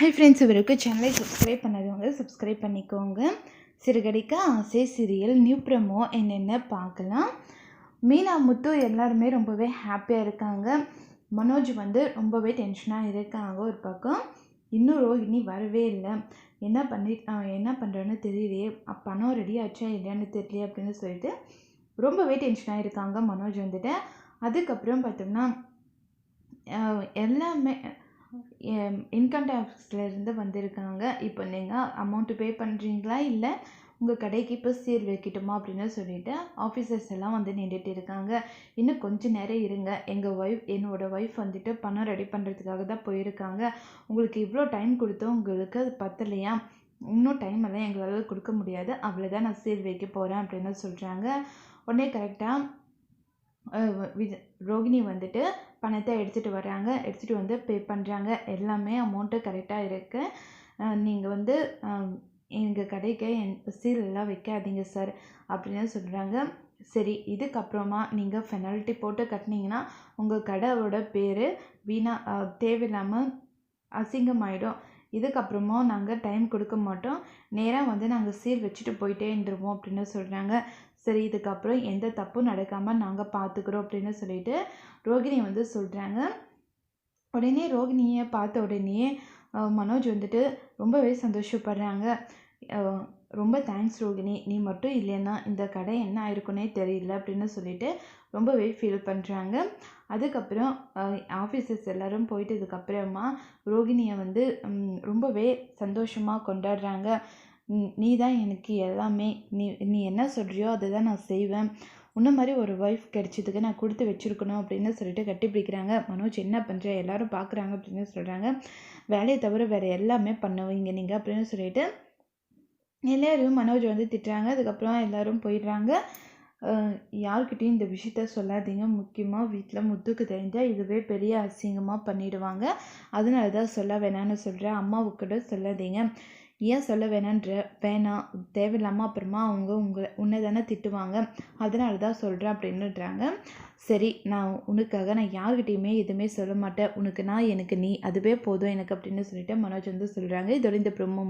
Hi friends, இவருக்கு சேனலை subscribe பண்ணாதவங்க சப்ஸ்கிரைப் பண்ணிக்கோங்க. சிறுகடிக்க ஆசை சீரியல் நியூ ப்ரமோ என்னென்ன பார்க்கலாம். மீனா முத்து எல்லாருமே ரொம்பவே ஹாப்பியாக இருக்காங்க. மனோஜ் ரொம்பவே டென்ஷனாக இருக்காங்க. ஒரு பக்கம் இன்னும் ரோஹிணி வரவே இல்லை. என்ன பண்ணுறேன்னு தெரியலையே, பணம் ரெடி ஆச்சா இல்லையான்னு தெரியலையே அப்படின்னு சொல்லிட்டு ரொம்பவே டென்ஷனாக இருக்காங்க மனோஜ் அதுக்கப்புறம் பார்த்தோம்னா எல்லாமே இன்கம் டேக்ஸ்லேருந்து வந்திருக்காங்க. இப்போ நீங்கள் அமௌண்ட்டு பே பண்ணுறீங்களா, இல்லை உங்கள் கடைக்கு இப்போ சீல் வைக்கட்டுமா அப்படின்னு சொல்லிட்டு ஆஃபீஸர்ஸ் எல்லாம் நின்றுட்டு இருக்காங்க. இன்னும் கொஞ்சம் நேரம் இருங்க, என்னோடய ஒய்ஃப் பணம் ரெடி பண்ணுறதுக்காக தான் போயிருக்காங்க. உங்களுக்கு இவ்வளோ டைம் கொடுத்தோம், உங்களுக்கு அது பத்தலையா, இன்னும் டைம் எல்லாம் எங்களால் கொடுக்க முடியாது, அவ்வளோதான், நான் சீல் வைக்க போகிறேன் அப்படின்னு சொல்கிறாங்க. உடனே கரெக்டாக ரோகிணி பணத்தை எடுத்துகிட்டு வராங்க. எடுத்துகிட்டு பே பண்ணுறாங்க. எல்லாமே அமௌண்ட்டு கரெக்டாக இருக்குது. நீங்கள் எங்கள் கடைக்கு சீல் எல்லாம் வைக்காதீங்க சார் அப்படின்னு சொல்கிறாங்க. சரி, இதுக்கப்புறமா நீங்கள் பெனால்ட்டி போட்டு கட்டினீங்கன்னா உங்கள் கடையோட பேர் தேவையில்லாமல் அசிங்கமாயிடும். இதுக்கப்புறமா நாங்கள் டைம் கொடுக்க மாட்டோம், நேராக நாங்கள் சீல் வச்சுட்டு போயிட்டே இருந்துருவோம் அப்படின்னு சொல்கிறாங்க. சரி, இதுக்கப்புறம் எந்த தப்பும் நடக்காமல் நாங்கள் பார்த்துக்குறோம் அப்படின்னு சொல்லிட்டு ரோகிணி சொல்கிறாங்க. உடனே ரோகிணியை பார்த்த உடனே மனோஜ் ரொம்பவே சந்தோஷப்படுறாங்க. ரொம்ப தேங்க்ஸ் ரோகிணி, நீ மட்டும் இல்லைன்னா இந்த கடை என்ன ஆயிருக்குன்னே தெரியல அப்படின்னு சொல்லிட்டு ரொம்பவே ஃபீல் பண்ணுறாங்க. அதுக்கப்புறம் ஆஃபீஸர்ஸ் எல்லோரும் போயிட்டதுக்கப்புறமா ரோகிணியை ரொம்பவே சந்தோஷமாக கொண்டாடுறாங்க. நீ தான் எனக்கு எல்லாமே, நீ என்ன சொல்கிறியோ அதை தான் நான் செய்வேன், உன்ன மாதிரி ஒரு ஒய்ஃப் கிடைச்சதுக்கு நான் கொடுத்து வச்சுருக்கணும் அப்படின்னு சொல்லிட்டு கட்டிப்பிடிக்கிறாங்க. மனோஜ் என்ன பண்ணுற, எல்லோரும் பார்க்குறாங்க அப்படின்னு சொல்கிறாங்க. வேலையை தவிர வேறு எல்லாமே பண்ணுவீங்க நீங்கள் அப்படின்னு சொல்லிட்டு எல்லோரும் மனோஜ் திட்டுறாங்க. அதுக்கப்புறம் எல்லோரும் போயிடுறாங்க. யார்கிட்டையும் இந்த விஷயத்த சொல்லாதீங்க, முக்கியமாக வீட்டில் முத்துக்கு தெரிஞ்சால் இதுவே பெரிய அசிங்கமாக பண்ணிவிடுவாங்க, அதனால தான் சொல்ல வேணான்னு சொல்கிறேன். அம்மாவுக்கிட்ட சொல்லாதீங்க. ஏன் சொல்ல வேணாம், தேவையில்லாமல் அப்புறமா அவங்க உன்னை தானே திட்டுவாங்க, அதனால தான் சொல்கிறேன் அப்படின்னுறாங்க. சரி, உனக்காக நான் யார்கிட்டையுமே எதுவுமே சொல்ல மாட்டேன், உனக்கு நான், எனக்கு நீ, அதுவே போதும் எனக்கு அப்படின்னு சொல்லிட்டு மனோஜ் சொல்கிறாங்க. இதோட இந்த ப்ரோமோ